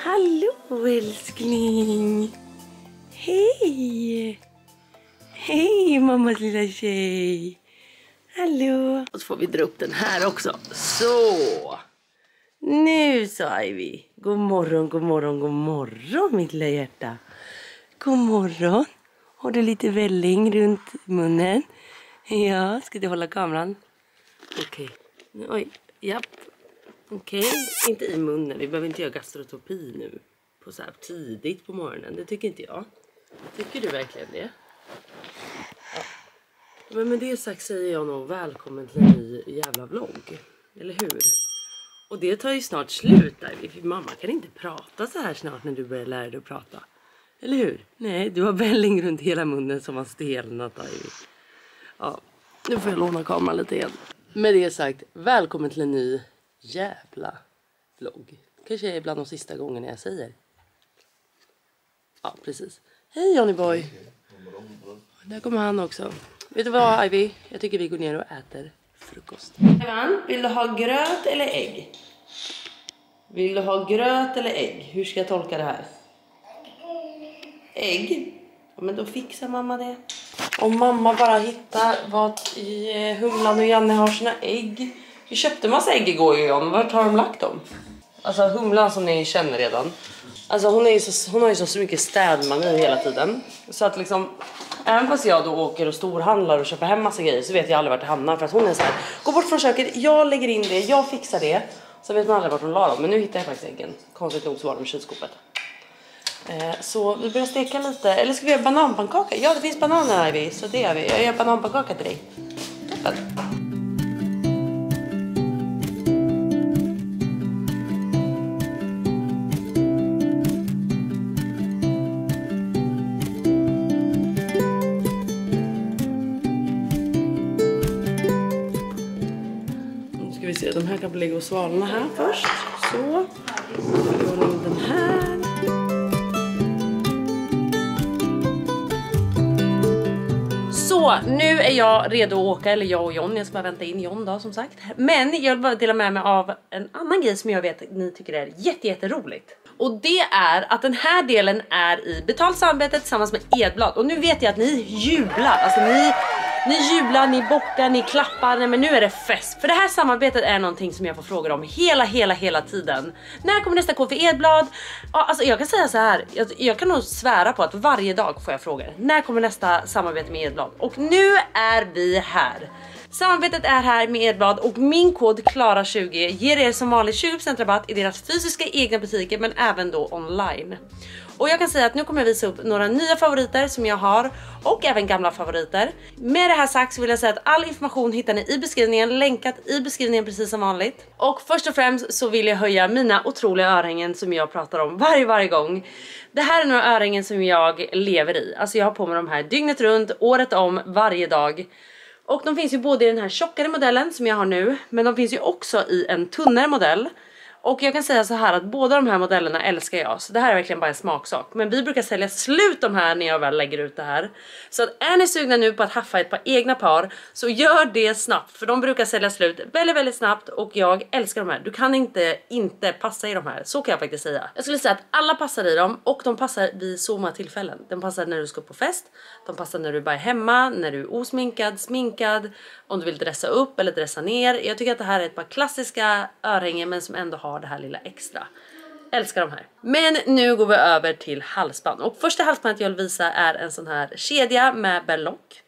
Hallå älskling. Hej. Hej mammas lilla tjej. Hallå. Och så får vi dra upp den här också. Så. Nu sa Ivy. God morgon, god morgon, god morgon mitt lilla hjärta. God morgon. Har du lite välling runt munnen? Ja, ska du hålla kameran? Okej. Oj, japp. Okej, inte i munnen. Vi behöver inte göra gastrotopi nu. På så här tidigt på morgonen. Det tycker inte jag. Tycker du verkligen det? Ja. Men med det sagt säger jag nog välkommen till en ny jävla vlogg. Eller hur? Och det tar ju snart slut där. För mamma kan inte prata så här snart när du börjar lära dig att prata. Eller hur? Nej, du har välling runt hela munnen som har stelnat. Ja, nu får jag låna kameran lite igen. Med det sagt, välkommen till en ny jävla vlogg. Kanske är bland de sista gångerna jag säger. Ja, precis. Hej Johnny boy. Där kommer han också. Vet du vad Ivy? Jag tycker vi går ner och äter frukost. Evan, vill du ha gröt eller ägg? Vill du ha gröt eller ägg? Hur ska jag tolka det här? Ägg? Ja, men då fixar mamma det. Om mamma bara hittar vad i Humlan och Janne har sina ägg. Vi köpte massa ägg igår John. Vart har de lagt dem? Alltså Humlan som ni känner redan. Alltså hon har ju så mycket städmani hela tiden. Så att liksom, även fast jag då åker och storhandlar och köper hem massa grejer så vet jag aldrig vart det hamnar. För att hon är så här, gå bort från köket, jag lägger in det, jag fixar det. Så vet man aldrig vart hon la dem. Men nu hittar jag faktiskt äggen. Konstigt nog så var de i kylskåpet. Så vi börjar steka lite. Eller ska vi göra bananpannkaka? Ja, det finns bananer här Ivy, så det gör vi. Jag gör bananpannkaka till dig. Toppen. Nu ska vi se, de här kan ligga och svalna här först. Så. Den här. Så, nu är jag redo att åka, eller jag och John, jag ska bara vänta in John då som sagt. Men jag vill bara dela med mig av en annan grej som jag vet att ni tycker är jätteroligt. Och det är att den här delen är i betalt samarbete tillsammans med Edblad. Och nu vet jag att ni jublar, alltså ni jublar, ni bockar, ni klappar, nej men nu är det fest. För det här samarbetet är någonting som jag får frågor om hela tiden. När kommer nästa kod för Edblad? Ja, alltså jag kan säga så här, jag kan nog svära på att varje dag får jag frågor. När kommer nästa samarbete med Edblad? Och nu är vi här. Samarbetet är här med Edblad och min kod KLARA20 ger er som vanligt 20% rabatt i deras fysiska egna butiker men även då online. Och jag kan säga att nu kommer jag visa upp några nya favoriter som jag har och även gamla favoriter. Med det här sagt så vill jag säga att all information hittar ni i beskrivningen, länkat i beskrivningen precis som vanligt. Och först och främst så vill jag höja mina otroliga örhängen som jag pratar om varje gång. Det här är några örhängen som jag lever i. Alltså jag har på mig de här dygnet runt, året om, varje dag. Och de finns ju både i den här tjockare modellen som jag har nu, men de finns ju också i en tunnare modell. Och jag kan säga så här att båda de här modellerna älskar jag. Så det här är verkligen bara en smaksak. Men vi brukar sälja slut de här när jag väl lägger ut det här. Så att är ni sugna nu på att haffa ett par egna par, så gör det snabbt. För de brukar sälja slut väldigt snabbt. Och jag älskar de här. Du kan inte passa i de här. Så kan jag faktiskt säga. Jag skulle säga att alla passar i dem. Och de passar vid så många tillfällen. De passar när du ska på fest. De passar när du bara är hemma. När du är osminkad, sminkad. Om du vill dressa upp eller dressa ner. Jag tycker att det här är ett par klassiska örhängen men som ändå har det här lilla extra. Älskar de här. Men nu går vi över till halsband. Och första halsbandet jag vill visa är en sån här kedja med berlock.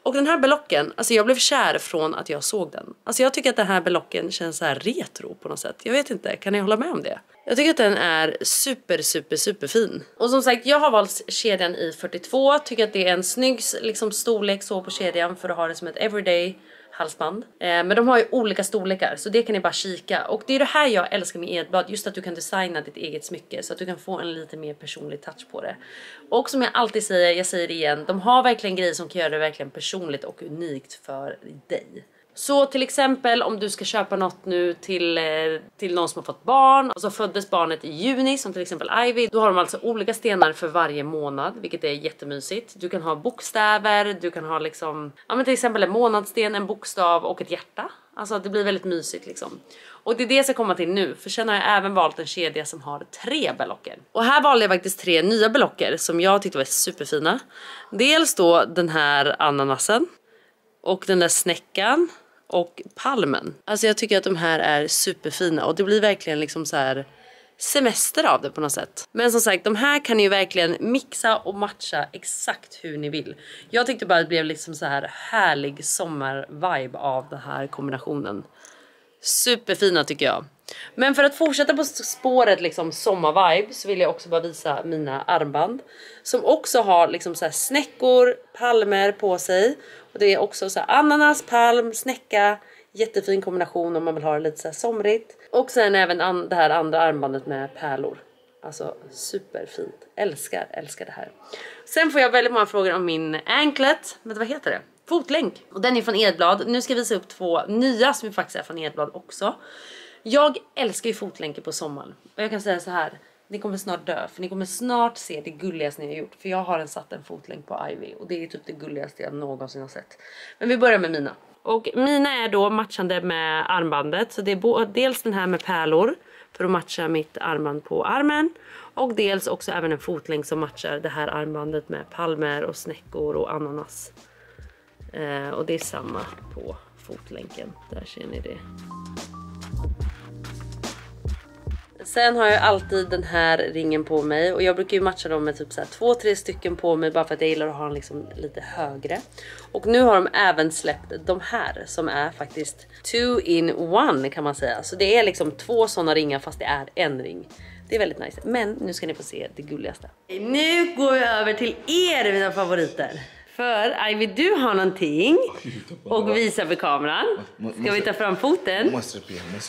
Och den här berlocken, alltså jag blev kär från att jag såg den. Alltså jag tycker att den här berlocken känns så här retro på något sätt. Jag vet inte, kan ni hålla med om det? Jag tycker att den är super fin. Och som sagt, jag har valt kedjan i 42. Tycker att det är en snygg liksom, storlek så på kedjan för att ha det som ett everyday halsband. Men de har ju olika storlekar så det kan ni bara kika. Och det är det här jag älskar med Edblad. Just att du kan designa ditt eget smycke så att du kan få en lite mer personlig touch på det. Och som jag alltid säger, jag säger det igen. De har verkligen grejer som kan göra det verkligen personligt och unikt för dig. Så till exempel om du ska köpa något nu till någon som har fått barn och så föddes barnet i juni som till exempel Ivy. Då har de alltså olika stenar för varje månad, vilket är jättemysigt. Du kan ha bokstäver, du kan ha liksom, ja men till exempel en månadssten, en bokstav och ett hjärta. Alltså det blir väldigt mysigt liksom. Och det är det jag ska komma till nu. För sen har jag även valt en kedja som har 3 berlocker. Och här valde jag faktiskt 3 nya berlocker som jag tyckte var superfina. Dels då den här ananasen. Och den där snäckan. Och palmen. Alltså jag tycker att de här är superfina. Och det blir verkligen liksom så här semester av det på något sätt. Men som sagt, de här kan ni ju verkligen mixa och matcha exakt hur ni vill. Jag tyckte bara att det blev liksom så här härlig sommarvibe av den här kombinationen. Superfina tycker jag. Men för att fortsätta på spåret liksom sommarvibe så vill jag också bara visa mina armband. Som också har liksom så här snäckor, palmer på sig. Och det är också så här ananas, palm, snäcka. Jättefin kombination om man vill ha det lite så här somrigt. Och sen även det här andra armbandet med pärlor. Alltså superfint. Älskar det här. Sen får jag väldigt många frågor om min anklet. Men vad heter det? Fotlänk. Och den är från Edblad. Nu ska jag visa upp 2 nya som faktiskt är från Edblad också. Jag älskar ju fotlänker på sommaren. Och jag kan säga så här. Ni kommer snart dö. För ni kommer snart se det gulligaste ni har gjort. För jag har satt en fotlänk på Ivy. Och det är typ det gulligaste jag någonsin har sett. Men vi börjar med mina. Och mina är då matchande med armbandet. Så det är dels den här med pärlor. För att matcha mitt armband på armen. Och dels också även en fotlänk som matchar det här armbandet med palmer och snäckor och ananas. Och det är samma på fotlänken. Där ser ni det. Sen har jag alltid den här ringen på mig. Och jag brukar ju matcha dem med typ så här 2-3 stycken på mig. Bara för att jag gillar att ha den liksom lite högre. Och nu har de även släppt de här. Som är faktiskt 2-in-1 kan man säga. Så det är liksom 2 sådana ringar fast det är en ring. Det är väldigt nice. Men nu ska ni få se det gulligaste. Nu går vi över till er mina favoriter. För Ivy, du har någonting. Och visa för kameran. Ska vi ta fram foten? Måste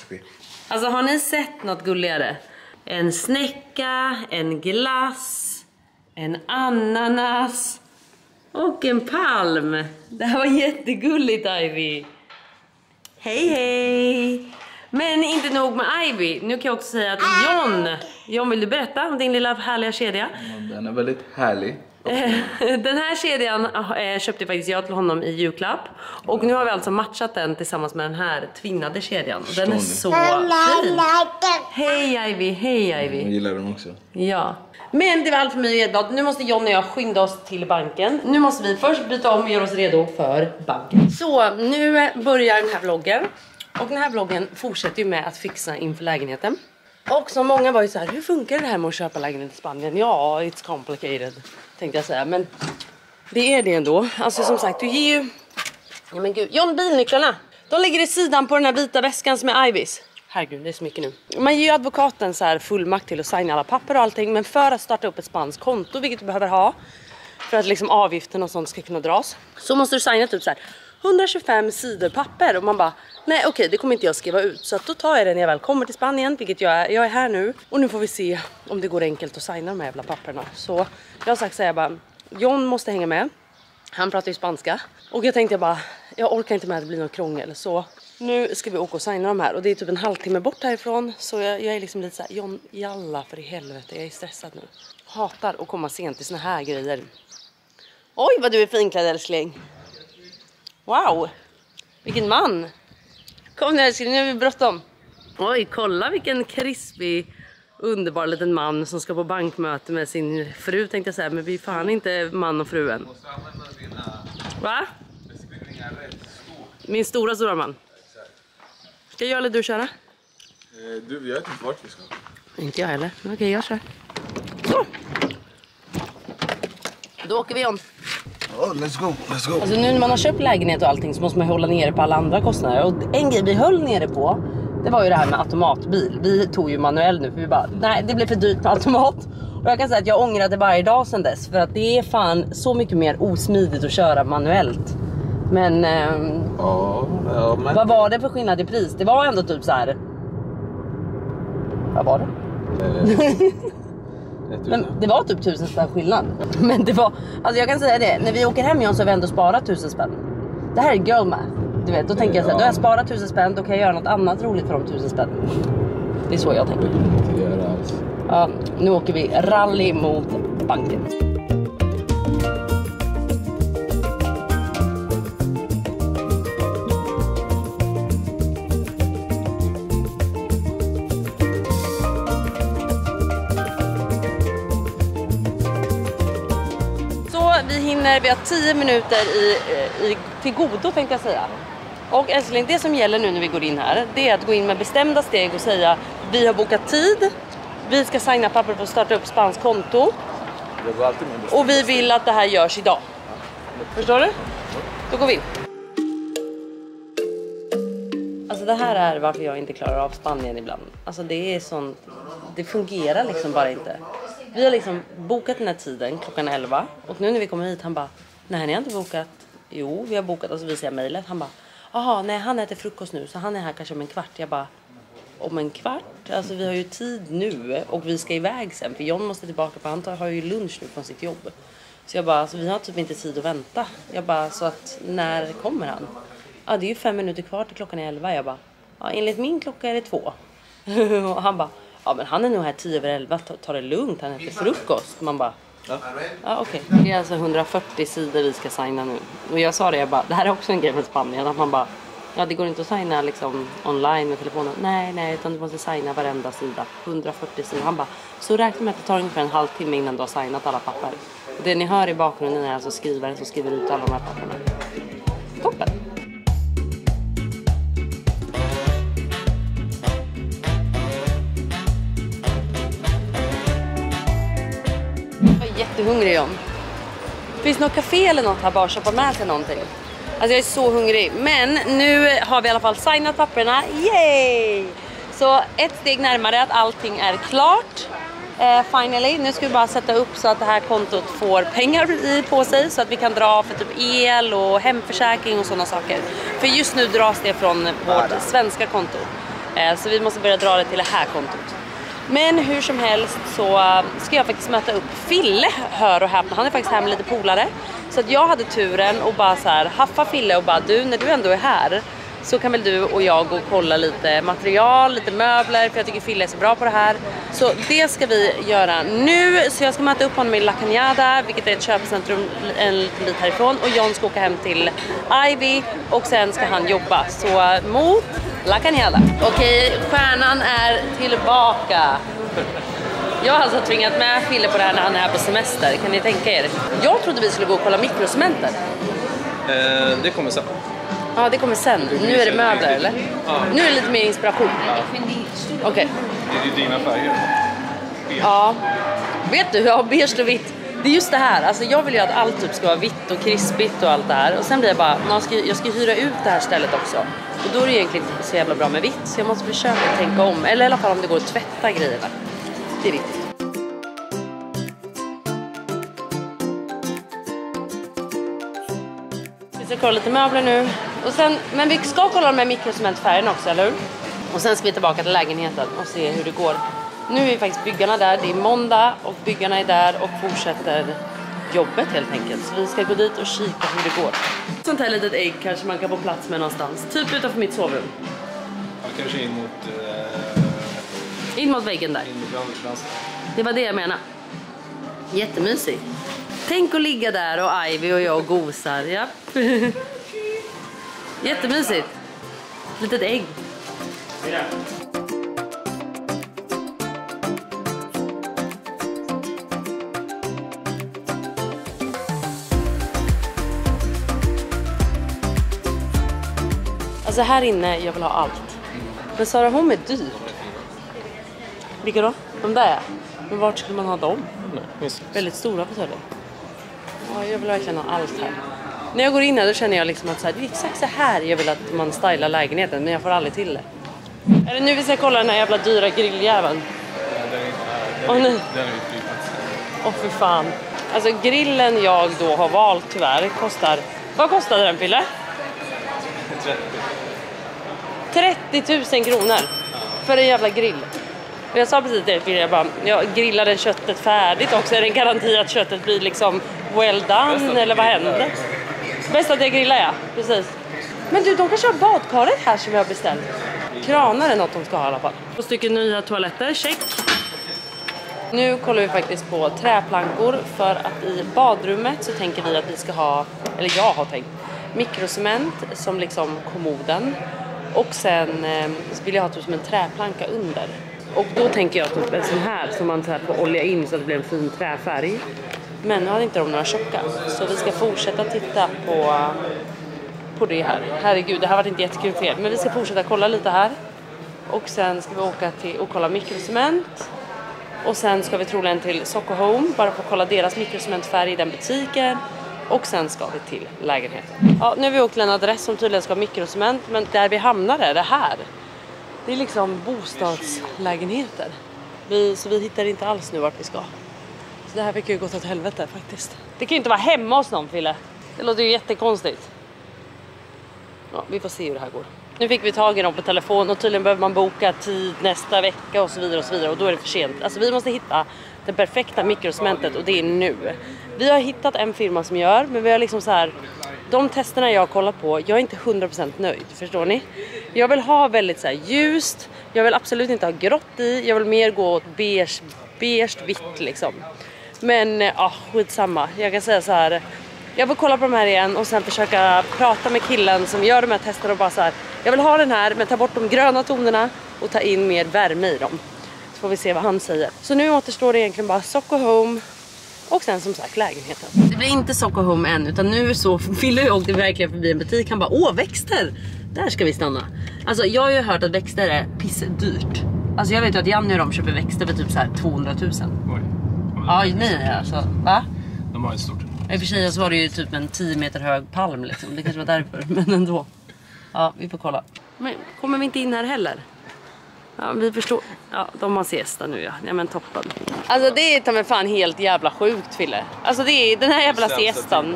bli. Alltså har ni sett något gulligare? En snäcka, en glass, en ananas och en palm. Det här var jättegulligt Ivy. Hej! Men inte nog med Ivy. Nu kan jag också säga att John, vill du berätta om din lilla härliga kedja? Den är väldigt härlig. Den här kedjan köpte faktiskt jag till honom i julklapp. Och nu har vi alltså matchat den tillsammans med den här tvinnade kedjan. Den är så fin. Hej Ivy. Jag gillar den också. Ja. Men det var allt för mig och Edblad. Nu måste John och jag skynda oss till banken. Nu måste vi först byta om och göra oss redo för banken. Så nu börjar den här vloggen. Och den här vloggen fortsätter ju med att fixa inför lägenheten. Och så många var ju så här, hur funkar det här med att köpa lägenhet i Spanien? Ja, it's complicated, tänkte jag säga. Men det är det ändå. Alltså som sagt, du ger ju... Ja men gud, John, bilnycklarna. De ligger i sidan på den här vita väskan som är Ivys. Herregud, det är så mycket nu. Man ger ju advokaten så här fullmakt till att signa alla papper och allting. Men för att starta upp ett spanskt konto, vilket du behöver ha. För att liksom avgiften och sånt ska kunna dras. Så måste du signa typ så här 125 sidor papper. Och man bara, nej okej, det kommer inte jag skriva ut. Så att då tar jag det när jag väl kommer till Spanien. Vilket jag är här nu. Och nu får vi se om det går enkelt att signa de här jävla papperna. Så jag har sagt så här bara, John måste hänga med. Han pratar ju spanska. Och jag tänkte bara, jag orkar inte med att det blir någon krångel. Så nu ska vi åka och signa de här. Och det är typ en halvtimme bort härifrån. Så jag är liksom lite så här, John, jalla för i helvete, jag är stressad nu. Hatar att komma sent till såna här grejer. Oj vad du är finklädd älskling. Wow, vilken man. Kom nu älskling, nu är vi bråttom. Oj, kolla vilken krispig, underbar liten man som ska på bankmöte med sin fru tänkte jag säga. Men vi är fan inte man och fru än. Va? Min stora man. Ska jag eller du köra? Du, jag vet inte vart vi ska. Inte jag heller, men okej jag kör. Så. Då åker vi om. Oh, let's go. Alltså nu när man har köpt lägenhet och allting så måste man hålla nere på alla andra kostnader. Och en grej vi höll nere på, det var ju det här med automatbil. Vi tog ju manuell nu för vi bara, nej det blev för dyrt med automat. Och jag kan säga att jag ångrade varje dag sedan dess. För att det är fan så mycket mer osmidigt att köra manuellt. Men, men... vad var det för skillnad i pris? Det var ändå typ så här. Vad var det? Men det var typ 1000 spänn skillnad. Men det var, alltså jag kan säga det, när vi åker hem igen så har vi ändå sparat 1000 spänn. Det här är girl math. Du vet, då tänker jag så här, då har jag sparat 1000 spänn, då kan jag göra något annat roligt för de 1000 spänn. Det är så jag tänker. Ja, nu åker vi rally mot banken. vi har 10 minuter till godo tänkte jag säga. Och älskling, det som gäller nu när vi går in här, det är att gå in med bestämda steg och säga vi har bokat tid, vi ska signa papper för att starta upp spanskt konto. Och vi vill att det här görs idag. Förstår du? Då går vi in. Alltså det här är varför jag inte klarar av Spanien ibland. Alltså det är sånt, det fungerar liksom bara inte. Vi har liksom bokat den här tiden klockan 11. Och nu när vi kommer hit, han bara, nej ni har inte bokat. Jo, vi har bokat, och så visar jag mejlet. Han bara, jaha, nej han äter frukost nu så han är här kanske om en kvart. Jag bara, om en kvart? Alltså vi har ju tid nu och vi ska iväg sen. För John måste tillbaka på, han har ju lunch nu från sitt jobb. Så jag bara, alltså vi har typ inte tid att vänta. Jag bara, så att när kommer han? Ja, det är ju 5 minuter kvar till klockan är 11. Jag bara, ja enligt min klocka är det 2. Och han bara, ja men han är nog här 10 över 11. Ta det lugnt, han äter frukost. Man bara, ja okej. Det är alltså 140 sidor vi ska signa nu. Och jag sa det, jag bara, det här är också en grej med Spanien. Att man bara, ja det går inte att signa liksom online med telefonen. Nej, utan du måste signa varenda sida. 140 sidor. Han bara, så räkna med att det tar ungefär en halvtimme innan du har signat alla papper. Det ni hör i bakgrunden är alltså skrivaren som skriver ut alla de här papperna. Toppen! Jag är jättehungrig John. Finns det något café eller något här bara att köpa med sig någonting? Alltså jag är så hungrig. Men nu har vi i alla fall signat papperna. Yay! Så ett steg närmare att allting är klart. Finally, nu ska vi bara sätta upp så att det här kontot får pengar på sig. Så att vi kan dra för typ el och hemförsäkring och sådana saker. För just nu dras det från vårt svenska konto. Så vi måste börja dra det till det här kontot. Men hur som helst så ska jag faktiskt möta upp Fille, hör och häpna. Han är faktiskt här med lite polare. Så att jag hade turen och bara så här haffa Fille och bara, du när du ändå är här så kan väl du och jag gå och kolla lite material, lite möbler, för jag tycker Fille är så bra på det här. Så det ska vi göra nu. Så jag ska möta upp honom i La Cañada, vilket är ett köpcentrum en liten bit härifrån. Och John ska åka hem till Ivy och sen ska han jobba. Så mot La Cañada. Okej, stjärnan är tillbaka. Jag har alltså tvingat med Fille på det här när han är här på semester. Kan ni tänka er? Jag trodde vi skulle gå och kolla mikrocementer. Det kommer sen. Ja, det kommer sen. Nu är det möbler, eller? Ja. Nu är det lite mer inspiration. Okej. Det är dina färger. Ja. Vet du, jag har beige och vitt. Det är just det här. Alltså jag vill ju att allt typ ska vara vitt och krispigt och allt det här. Och sen blir jag bara, jag ska hyra ut det här stället också. Och då är det egentligen inte så jävla bra med vitt. Så jag måste försöka tänka om. Eller i alla fall om det går att tvätta grejerna. Det är viktigt. Vi ska kolla lite möbler nu. Och sen, men vi ska kolla de här mikrocementfärgerna också, eller hur? Och sen ska vi tillbaka till lägenheten och se hur det går. Nu är faktiskt byggarna där. Det är måndag och byggarna är där och fortsätter jobbet helt enkelt. Så vi ska gå dit och kika hur det går. Sånt här litet ägg kanske man kan få plats med någonstans. Typ utanför mitt sovrum. Ja, kanske In mot väggen där. in mot vänster. Det var det jag menade. Jättemysigt. Tänk att ligga där och Ivy och jag gosar. Ja. Jättemysigt. Litet ägg. Alltså här inne, jag vill ha allt. Men Sara, hon är dyr. Vilka då? De där. Men vart skulle man ha dem? Väldigt stora fåtöljer. Ja, jag vill verkligen ha allt här. När jag går in här då känner jag liksom att så här, det är exakt så här jag vill att man stylar lägenheten. Men jag får aldrig till det. Är det nu vi ska kolla den här jävla dyra grilljäveln? Den är flygplats. Åh för fan. Alltså grillen jag då har valt tyvärr kostar... Vad kostade den, Pille? 30 000 kronor för en jävla grill. Och jag sa precis det till jag bara, jag grillade köttet färdigt också. Är det en garanti att köttet blir liksom well done eller vad händer? Bäst att jag grillar, ja. Precis. Men du, de kanske har badkaret här som jag har beställt. Kranar är något de ska ha i alla fall. 2 stycken nya toaletter, check. Nu kollar vi faktiskt på träplankor för att i badrummet så tänker vi att vi ska ha, eller jag har tänkt, mikrocement som liksom kommoden. Och sen vill jag ha typ som en träplanka under. Och då tänker jag typ en sån här som man så här får olja in så att det blir en fin träfärg. Men nu hade inte de några tjocka. Så vi ska fortsätta titta på det här. Herregud, det här var inte jättekul fel. Men vi ska fortsätta kolla lite här. Och sen ska vi åka till och kolla mikrocement. Och sen ska vi troligen till Soco Home. Bara för att kolla deras mikrocementfärg i den butiken. Och sen ska vi till lägenheten. Ja, nu har vi åkt till en adress som tydligen ska ha mikrocement. Men där vi hamnar är det här. Det är liksom bostadslägenheter. Så vi hittar inte alls nu vart vi ska. Så det här fick ju gått åt helvete faktiskt. Det kan ju inte vara hemma hos någon, Fille. Det låter ju jättekonstigt. Ja, vi får se hur det här går. Nu fick vi tag i dem på telefon och tydligen behöver man boka tid nästa vecka och så vidare och så vidare. Och då är det för sent. Alltså vi måste hitta det perfekta mikrocementet och det är nu. Vi har hittat en firma som gör, men vi har liksom så här... De testerna jag har kollat på, jag är inte 100% nöjd, förstår ni? Jag vill ha väldigt så här ljust, jag vill absolut inte ha grått i, jag vill mer gå åt beige vitt liksom. Men skitsamma, jag kan säga så här. Jag får kolla på de här igen och sen försöka prata med killen som gör de här testerna och bara så här. Jag vill ha den här, men ta bort de gröna tonerna och ta in mer värme i dem. Så får vi se vad han säger. Så nu återstår det egentligen bara Soco Home. Och sen som sagt lägenheten. Det blir inte Soco Home än, utan nu så fyller jag åkte verkligen förbi en butik. Han bara, växter! Där ska vi stanna. Alltså jag har ju hört att växter är pissdyrt. Alltså jag vet ju att Janne och de köper växter för typ så här 200 000. Oj. Ja, nej alltså. Va? De har ett stort. I och för sig så var det ju typ en 10 meter hög palm liksom. Det kanske var därför, men ändå. Ja, vi får kolla. Men kommer vi inte in här heller? Ja, vi förstår. Ja, de har siesta nu, ja. Ja, men toppen. Alltså det är ta mig fan helt jävla sjukt, Fille. Alltså det är den här jävla siestan.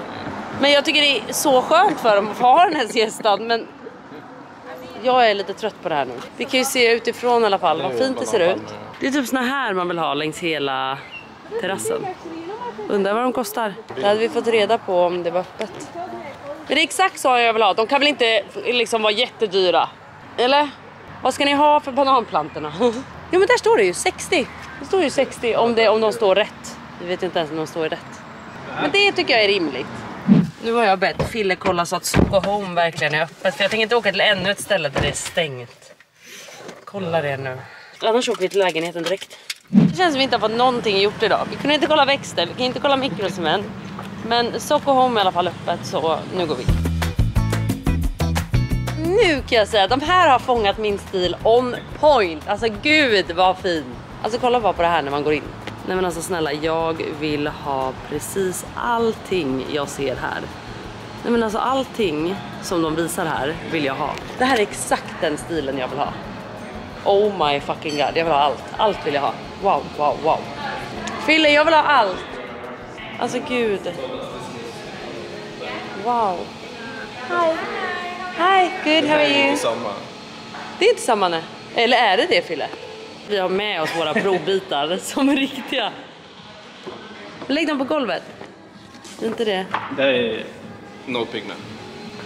Men jag tycker det är så skönt för dem att få ha den här siestan. Men jag är lite trött på det här nu. Vi kan ju se utifrån i alla fall vad fint det ser ut. Det är typ såna här man vill ha längs hela terrassen. Undrar vad de kostar. Det hade vi fått reda på om det var öppet. Men det är exakt så jag vill ha. De kan väl inte liksom vara jättedyra? Eller? Vad ska ni ha för bananplantorna? Jo, men där står det ju 60. Det står ju 60 om de står rätt. Vi vet inte ens om de står rätt. Men det tycker jag är rimligt. Nu har jag bett Fille kolla så att Soco Home verkligen är öppet. För jag tänker inte åka till ännu ett ställe där det är stängt. Kolla det nu. Annars åker vi till lägenheten direkt. Det känns som vi inte har fått någonting gjort idag. Vi kunde inte kolla växter, vi kan inte kolla mikrocement. Men Soco Home är i alla fall öppet, så nu går vi. Nu kan jag säga att de här har fångat min stil on point. Alltså gud vad fin. Alltså kolla bara på det här när man går in. Nej men alltså snälla, jag vill ha precis allting jag ser här. Nej men alltså allting som de visar här vill jag ha. Det här är exakt den stilen jag vill ha. Oh my fucking god, jag vill ha allt. Allt vill jag ha. Wow, wow, wow. Fille, jag vill ha allt. Alltså gud. Wow. Hi. Hi, good, how are you? Det är inte samma. Det är inte samma, nej. Eller är det Fille? Vi har med oss våra provbitar som är riktiga. Lägg dem på golvet. Det är inte det. Det är no pigment.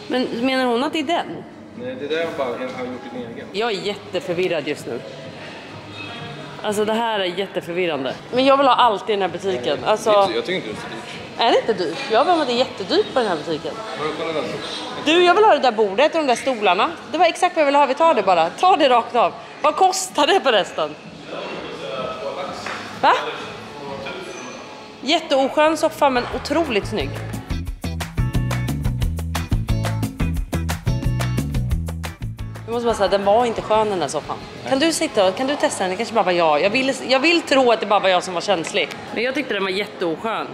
Men menar hon att det är den? Nej, det där är bara har gjort din egen. Jag är jätteförvirrad just nu. Alltså det här är jätteförvirrande. Men jag vill ha allt i den här butiken. Alltså, Jag tycker inte det är så dyrt. är det inte dyrt? Jag vill ha det jättedyrt på den här butiken. Du, jag vill ha det där bordet och de där stolarna. Det var exakt vad jag ville ha. Vi tar det bara. Ta det rakt av. Vad kostar det på resten? Va? Jätteoskön soffa men otroligt snygg. Jag måste bara säga, den var inte skön den där soffan. Kan du sitta och kan du testa den? Det kanske bara var jag. Jag vill tro att det bara var jag som var känslig. Men jag tyckte den var jätteoskön.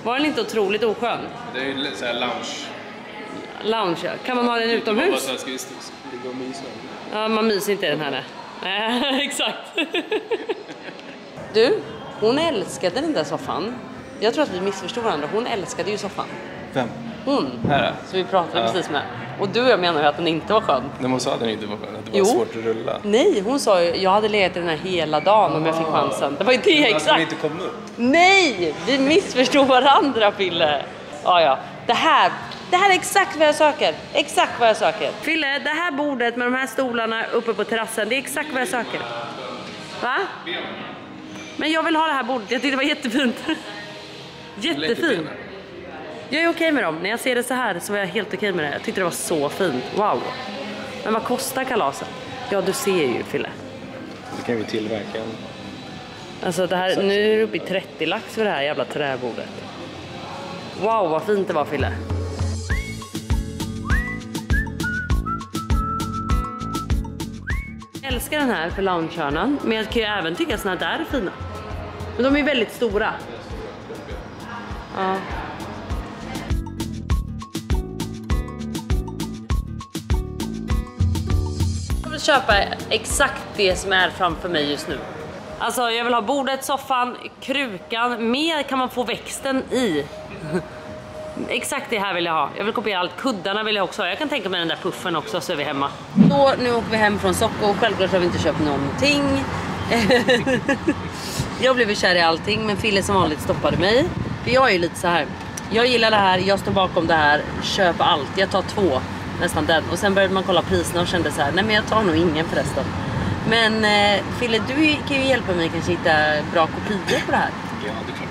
Var den inte otroligt oskön? Det är ju så här lounge. Lounge, ja. Kan man ha den utomhus? Ja, man myser inte i den här. Nej, exakt. Du, hon älskade den där soffan. Jag tror att vi missförstod varandra. Hon älskade ju soffan. Vem? Hon. Här. Så vi pratade precis med. Och du och jag menar ju att den inte var skön. Nej, hon sa att den inte var skön. Att det var svårt att rulla. Nej, hon sa ju jag hade legat i den här hela dagen om jag fick chansen. Det var ju det exakt. Att den inte kom upp. Nej, vi missförstod varandra, Fille. Ja. Det här är exakt vad jag söker. Exakt vad jag söker. Fille, det här bordet med de här stolarna uppe på terrassen, det är exakt vad jag söker. Va? Men jag vill ha det här bordet. Jag tyckte det var jättefint. Jättefint. Jag är okej med dem. När jag ser det så här så var jag helt okej med det. Jag tyckte det var så fint. Wow. Men vad kostar kalaset? Ja, du ser ju, Fille. Det kan vi tillverka en. Alltså det här, nu är det uppe i 30 lax för det här jävla träbordet. Wow, vad fint det var, Fille. Jag älskar den här för loungehörnan, men jag kan ju även tycka att såna där är fina. Men de är väldigt stora. Ja. Jag vill köpa exakt det som är framför mig just nu. Alltså jag vill ha bordet, soffan, krukan. Mer kan man få växten i. Exakt det här vill jag ha. Jag vill kopiera allt. Kuddarna vill jag också ha. Jag kan tänka mig den där puffen också, så är vi hemma. Så nu åker vi hem från Socko. Självklart har vi inte köpt någonting. Jag blev kär i allting, men Fille som vanligt stoppade mig. För jag är ju lite så här. Jag gillar det här, jag står bakom det här. Köp allt. Jag tar 2, nästan den. Och sen började man kolla priserna och kände så här. Nej, men jag tar nog ingen förresten. Men Fille, du kan ju hjälpa mig kanske hitta bra kopior på det här. Ja, det är klart.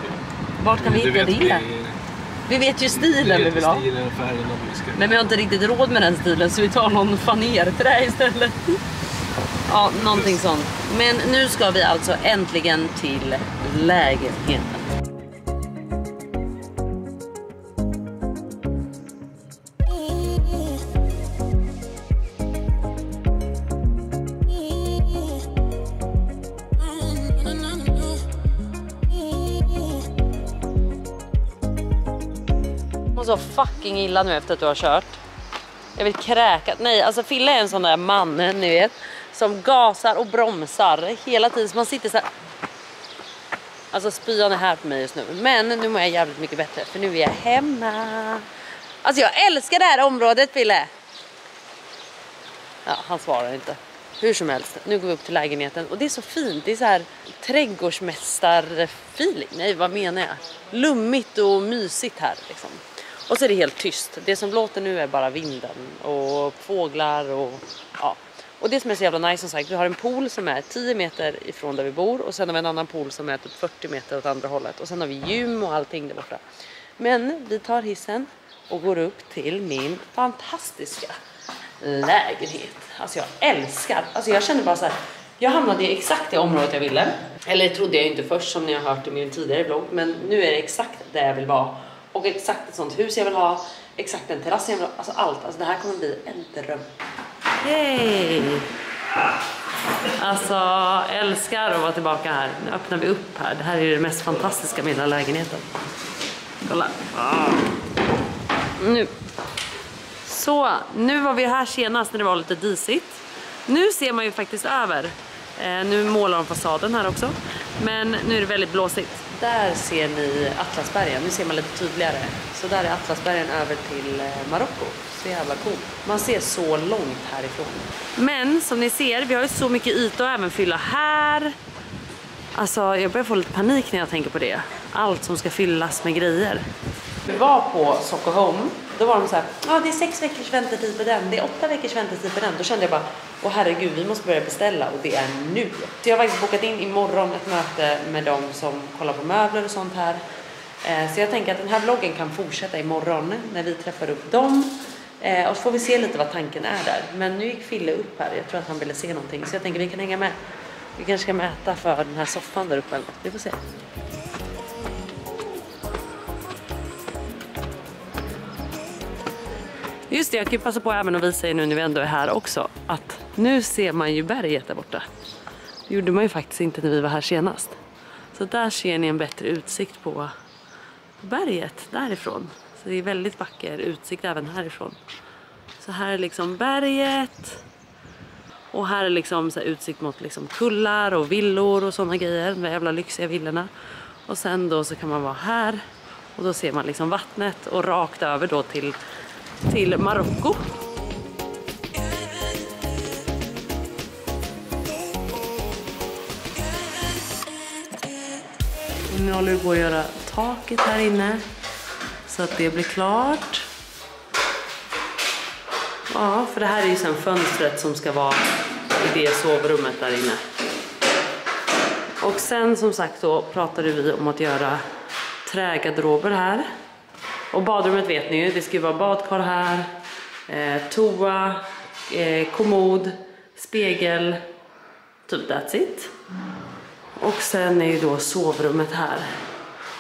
Vart kan vi hitta det? Vi vet ju stilen vi vill ha. Stilen, färgen, men vi har inte riktigt råd med den stilen, så vi tar någon fanerträ istället. Ja, någonting sånt. Men nu ska vi alltså äntligen till lägenheten. Så fucking illa nu efter att du har kört. Jag vill kräka. Nej, alltså Fille är en sån där man, ni vet, som gasar och bromsar hela tiden. Så man sitter så här. Alltså spyan är här på mig just nu. Men nu mår jag jävligt mycket bättre, för nu är jag hemma. Alltså jag älskar det här området, Fille. Ja, han svarar inte. Hur som helst, nu går vi upp till lägenheten. Och det är så fint, det är så här trädgårdsmästar-feeling. Nej, vad menar jag? Lummigt och mysigt här liksom. Och så är det helt tyst. Det som låter nu är bara vinden och fåglar och ja. Och det som är så jävla nice, som sagt, vi har en pool som är 10 meter ifrån där vi bor. Och sen har vi en annan pool som är typ 40 meter åt andra hållet. Och sen har vi gym och allting där borta. Men vi tar hissen och går upp till min fantastiska lägenhet. Alltså jag älskar. Alltså jag känner bara så här. Jag hamnade i exakt det området jag ville. Eller trodde jag inte först, som ni har hört i min tidigare vlogg. Men nu är det exakt där jag vill vara. Och exakt ett sånt hus jag vill ha. Exakt en terrass jag vill ha. Alltså allt. Alltså det här kommer bli en dröm. Yay! Alltså älskar att vara tillbaka här. Nu öppnar vi upp här. Det här är det mest fantastiska med hela lägenheten. Kolla. Nu. Så, nu var vi här senast när det var lite disigt. Nu ser man ju faktiskt över. Nu målar de fasaden här också. Men nu är det väldigt blåsigt. Där ser ni Atlasbergen. Nu ser man lite tydligare. Så där är Atlasbergen över till Marocko. Så jävla coolt. Man ser så långt härifrån. Men som ni ser, vi har ju så mycket yta att även fylla här. Alltså jag börjar få lite panik när jag tänker på det. Allt som ska fyllas med grejer. Vi var på Socko Home. Då var de så här, ja det är 6 veckors väntetid på den, det är 8 veckors väntetid på den. Då kände jag bara, åh herregud, vi måste börja beställa, och det är nu. Så jag har faktiskt bokat in imorgon ett möte med dem som kollar på möbler och sånt här. Så jag tänker att den här vloggen kan fortsätta imorgon när vi träffar upp dem. Och så får vi se lite vad tanken är där. Men nu gick Fille upp här, jag tror att han ville se någonting. Så jag tänker vi kan hänga med. Vi kanske ska mäta för den här soffan där uppe. Vi får se. Just det, jag kan ju passa på även att visa er nu när vi ändå är här också. Att nu ser man ju berget där borta. Det gjorde man ju faktiskt inte när vi var här senast. Så där ser ni en bättre utsikt på berget därifrån. Så det är väldigt vacker utsikt även härifrån. Så här är liksom berget. Och här är liksom så här utsikt mot liksom kullar och villor och sådana grejer. De jävla lyxiga villorna. Och sen då så kan man vara här. Och då ser man liksom vattnet och rakt över då till Marocko. Nu håller vi på att göra taket här inne så att det blir klart. Ja, för det här är ju sen fönstret som ska vara i det sovrummet där inne. Och sen som sagt då pratade vi om att göra trägarderober här. Och badrummet vet ni ju, det ska ju vara badkar här, toa, kommod, spegel, typ that's it. Och sen är ju då sovrummet här.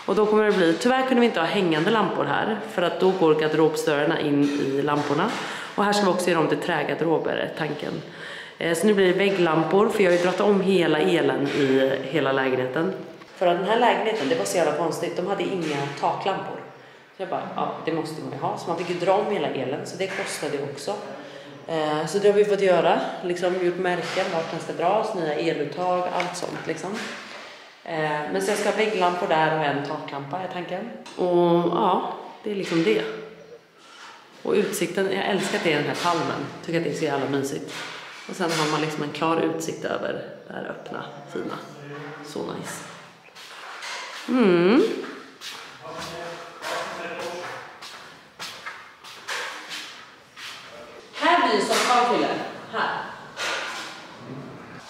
Och då kommer det bli, tyvärr kunde vi inte ha hängande lampor här. För att då går garderobsdörrarna in i lamporna. Och här ska vi också göra om till trägarderober, tanken. Så nu blir det vägglampor, för jag har ju dragit om hela elen i hela lägenheten. För att den här lägenheten, det var så jävla konstigt, de hade inga taklampor. Så jag bara, ja det måste man ju ha. Så man fick ju dra om hela elen, så det kostade ju också. Så det har vi fått göra, liksom gjort märken vart den ska dras, nya eluttag, allt sånt liksom. Men så jag ska ha vägglampor där och en taklampa är tanken. Och ja, det är liksom det. Och utsikten, jag älskar det i den här palmen. Tycker att det är så jävla mysigt. Och sen har man liksom en klar utsikt över det här öppna, fina. Så nice. Här blir soffan till här.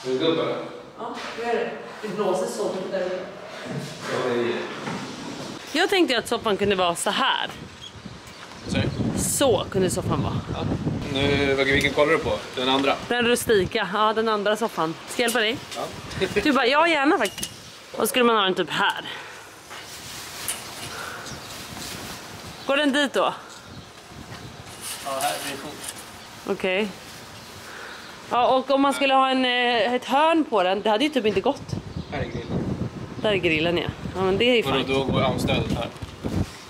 Vill du gå upp eller? Ja, det gör det. Det blåser så där. Jag tänkte att soffan kunde vara så här. Sorry. Så kunde soffan vara. Ja. Nu, vilken kollar du på? Den andra? Den rustika, ja den andra soffan. Ska jag hjälpa dig? Ja. Du bara, ja gärna faktiskt. Och skulle man ha den typ här. Går den dit då? Ja, här blir det fort. Okej. Ja, och om man skulle ha ett hörn på den, det hade ju typ inte gått. Här är grillen. Där är grillen, ja. Ja, men det är ju Och fint. då går anstödet här.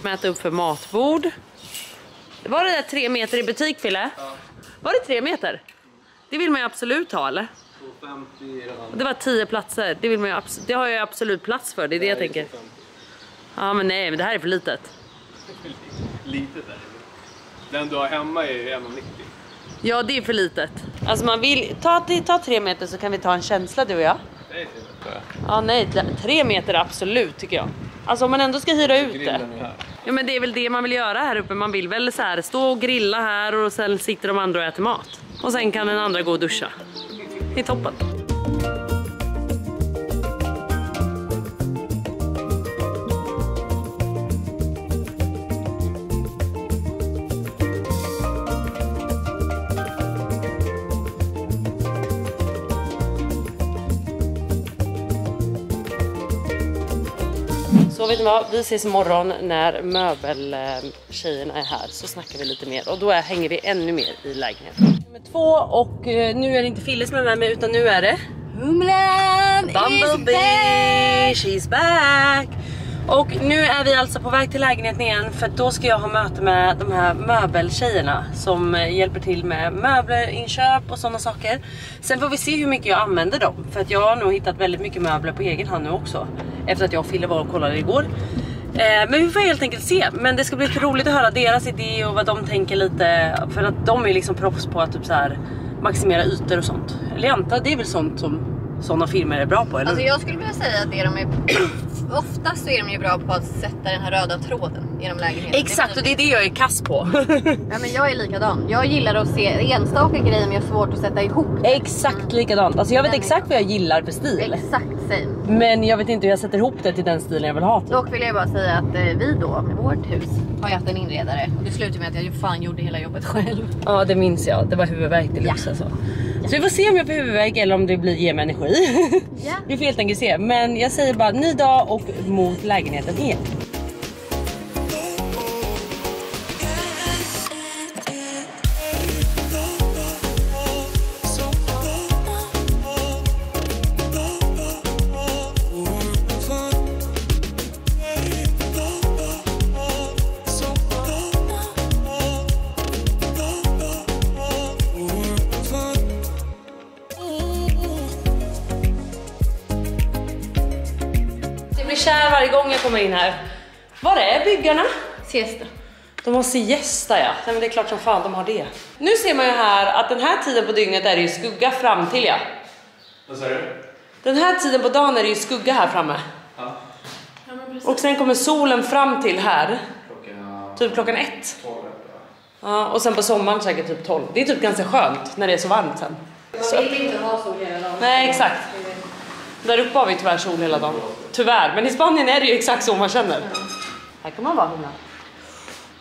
Mäta upp för matbord. Var det där 3 meter i butik, Fille? Ja. Var det 3 meter? Det vill man ju absolut ha, eller? 250 Och det var 10 platser. Det vill man ju det har jag absolut plats för, det är det jag tänker. 250. Ja, men nej, men det här är för litet. Litet där. Den du har hemma är 1,90. Ja, det är för litet. Alltså man vill ta 3 meter så kan vi ta en känsla, du och jag. Det är 3 meter. Ja, nej, 3 meter absolut tycker jag. Alltså om man ändå ska hyra ut det. Grillen är här. Ja, men det är väl det man vill göra här uppe. Man vill väl så här stå och grilla här och sen sitter de andra och äter mat. Och sen kan den andra gå och duscha. Det är toppen. Så vet ni vad, vi ses imorgon när möbeltjejerna är här så snackar vi lite mer och då hänger vi ännu mer i lägenheten. Nummer 2 och nu är det inte Fille som är med mig utan nu är det Humlan Bumblebee, she's back! Och nu är vi alltså på väg till lägenheten igen för då ska jag ha möte med de här möbeltjejerna som hjälper till med möbeleinköp och sådana saker. Sen får vi se hur mycket jag använder dem för att jag har nog hittat väldigt mycket möbler på egen hand nu också. Efter att jag och Fille var och kollade igår. Men vi får helt enkelt se. Men det ska bli roligt att höra deras idé och vad de tänker lite. För att de är liksom proffs på att typ så här maximera ytor och sånt. Eller jag antar det är väl sånt som sådana firmor är bra på, eller? Alltså jag skulle vilja säga att det de är oftast så är de ju bra på att sätta den här röda tråden genom lägenheten. Exakt, och det är det jag är kass på. Ja, men jag är likadan. Jag gillar att se enstaka grejer men jag har svårt att sätta ihop. Exakt likadant. Alltså jag vet exakt vad jag gillar för stil. Exakt same. Men jag vet inte hur jag sätter ihop det till den stilen jag vill ha. Typ. Dock vill jag bara säga att vi då med vårt hus har ju haft en inredare. Och det slutade med att jag fan gjorde hela jobbet själv. Ja, det minns jag. Det var huvudvärk till lyx alltså. Så vi får se om jag får huvudvärk eller om det blir ge mig energi. Ja. Vi får helt enkelt se. Men jag säger bara ny dag och mot lägenheten igen. Kär varje gång jag kommer in här. Var är byggarna? Siesta. De har siesta, ja. Men det är klart som fan de har det. Nu ser man ju här att den här tiden på dygnet är det ju skugga fram till, ja. Vad sa du? Den här tiden på dagen är det ju skugga här framme. Ja. Och sen kommer solen fram till här. Klockan Typ klockan 1. 12. Ja, och sen på sommaren säkert typ 12. Det är typ ganska skönt när det är så varmt sen. Man vill inte ha sol hela dagen. Nej, exakt. Där uppe har vi tyvärr sol hela dagen. Tyvärr, men i Spanien är det ju exakt så man känner. Här kan man vara himla.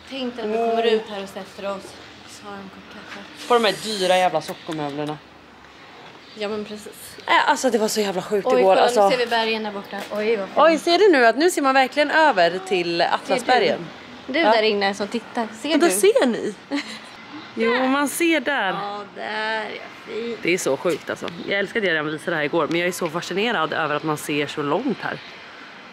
Tänk dig att vi kommer ut här och sätter oss. Så har de en kopp kaffe. På de här dyra jävla sockermöblerna. Ja men precis. Alltså det var så jävla sjukt Oj, igår. kolla, Alltså... nu ser vi bergen där borta. Oj, vad fint. Oj, ser du nu att nu ser man verkligen över till Atlasbergen? Du där inne som tittar, ser Då du? ser ni. Jo, man ser där. Ja, där är fint. Det är så sjukt alltså. Jag älskar det jag visade här igår, men jag är så fascinerad över att man ser så långt här.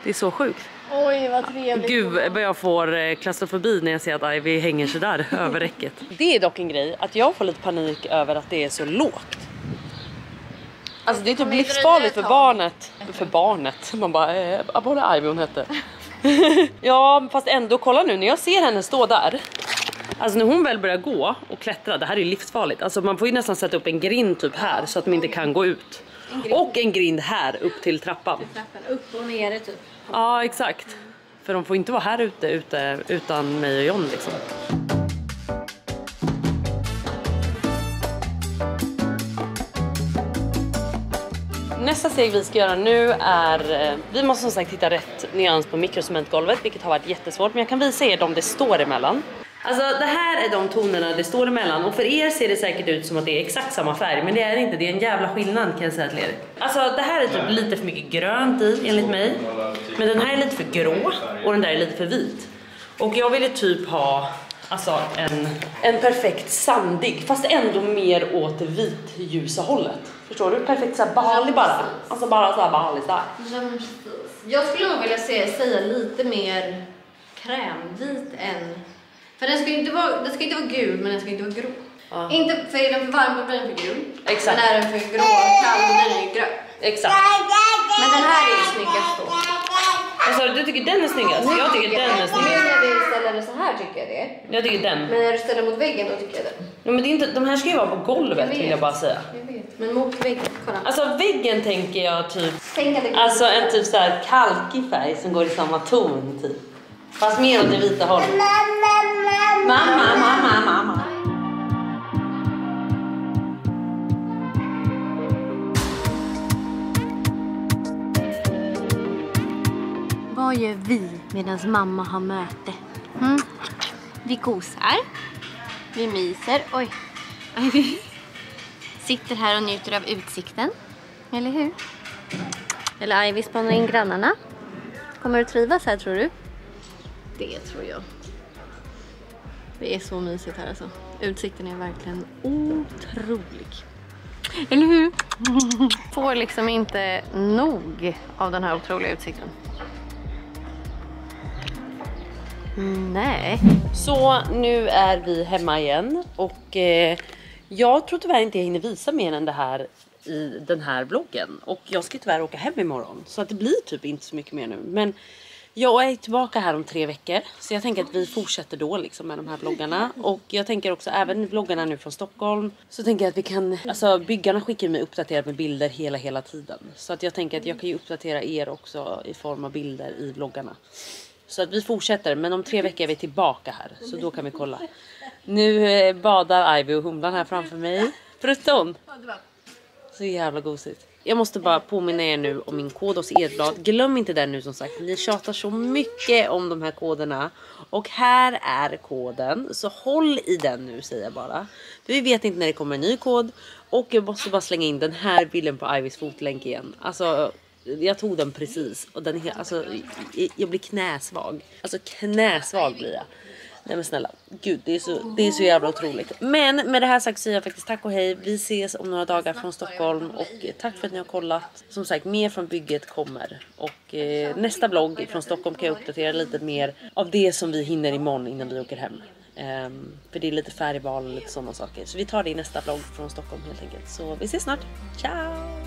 Det är så sjukt. Oj, vad trevligt. Gud, vad jag får klaustrofobi när jag ser att Ivy hänger så där över räcket. Det är dock en grej att jag får lite panik över att det är så lågt. Alltså det är typ livsfarligt för barnet. För barnet. Man bara, vad var det Ivy hon hette? Ja, fast ändå, kolla nu när jag ser henne stå där. Alltså när hon väl börjar gå och klättra, det här är ju livsfarligt. Alltså man får ju nästan sätta upp en grind typ här så att de inte kan gå ut. Och en grind här upp till trappan. Upp och ner typ. Ja, exakt. För de får inte vara här ute utan mig och John liksom. Nästa steg vi ska göra nu är, vi måste som sagt hitta rätt nyans på mikrocementgolvet, vilket har varit jättesvårt, men jag kan visa er dem det står emellan. Alltså det här är de tonerna det står emellan, och för er ser det säkert ut som att det är exakt samma färg, men det är inte, det är en jävla skillnad kan jag säga till er. Alltså det här är typ lite för mycket grönt i enligt mig, men den här är lite för grå och den där är lite för vit. Och jag ville typ ha alltså en perfekt sandig, fast ändå mer åt vitljusa hållet. Förstår du? Perfekt så här Bali bara. Alltså bara så här Bali så här. Jag skulle nog vilja säga lite mer krämvit än... För den ska inte vara gul, men den ska inte vara grå. Ja. Inte för är den för varm, då blir den för gul. Exakt. Men är den för grå och kall, då blir den ju grön. Exakt. Men den här är ju snyggast då. Alltså du tycker den är snyggast? Jag tycker den är Nu snyggast. när vi ställer det så här tycker jag det. Jag tycker den. Men när du ställer mot väggen då tycker jag den. Ja, men det är inte, de här ska ju vara på golvet vill jag bara säga. Jag vet. Men mot väggen, kolla. Alltså väggen tänker jag typ, Tänk att det alltså en typ så här kalkig färg som går i samma ton typ. Fast mer åt det vita hållet. Mamma. Vad gör vi medan mamma har möte? Vi gosar. Vi myser. Oj. Vi sitter här och njuter av utsikten. Eller hur? Eller Ivy spanar in grannarna. Kommer du trivas här tror du? Det tror jag. Det är så mysigt här alltså. Utsikten är verkligen otrolig. Eller hur? Får liksom inte nog av den här otroliga utsikten. Nej. Så nu är vi hemma igen och jag tror tyvärr inte jag hinner visa mer än det här i den här vloggen. Och jag ska tyvärr åka hem imorgon så att det blir typ inte så mycket mer nu. Men jag är tillbaka här om 3 veckor så jag tänker att vi fortsätter då liksom med de här vloggarna. Och jag tänker också även vloggarna nu från Stockholm så tänker jag att vi kan, alltså byggarna skickar mig uppdaterat med bilder hela tiden. Så att jag tänker att jag kan ju uppdatera er också i form av bilder i vloggarna. Så att vi fortsätter, men om 3 veckor är vi tillbaka här. Så då kan vi kolla. Nu badar Ivy och humlan här framför mig. Prutton! Så jävla gosigt. Jag måste bara påminna er nu om min kod hos Edblad. Glöm inte den nu som sagt. Ni tjatar så mycket om de här koderna. Och här är koden. Så håll i den nu säger jag bara. För vi vet inte när det kommer en ny kod. Och jag måste bara slänga in den här bilden på Ivys fotlänk igen. Alltså... Jag tog den precis och den är, alltså, jag blir knäsvag. Alltså knäsvag blir jag. Nej men snälla, gud det är så jävla otroligt. Men med det här sagt säger jag faktiskt tack och hej. Vi ses om några dagar från Stockholm och tack för att ni har kollat. Som sagt, mer från bygget kommer. Och nästa vlogg från Stockholm kan jag uppdatera lite mer av det som vi hinner imorgon innan vi åker hem. För det är lite färgval och lite sådana saker. Så vi tar det i nästa vlogg från Stockholm helt enkelt. Så vi ses snart. Ciao!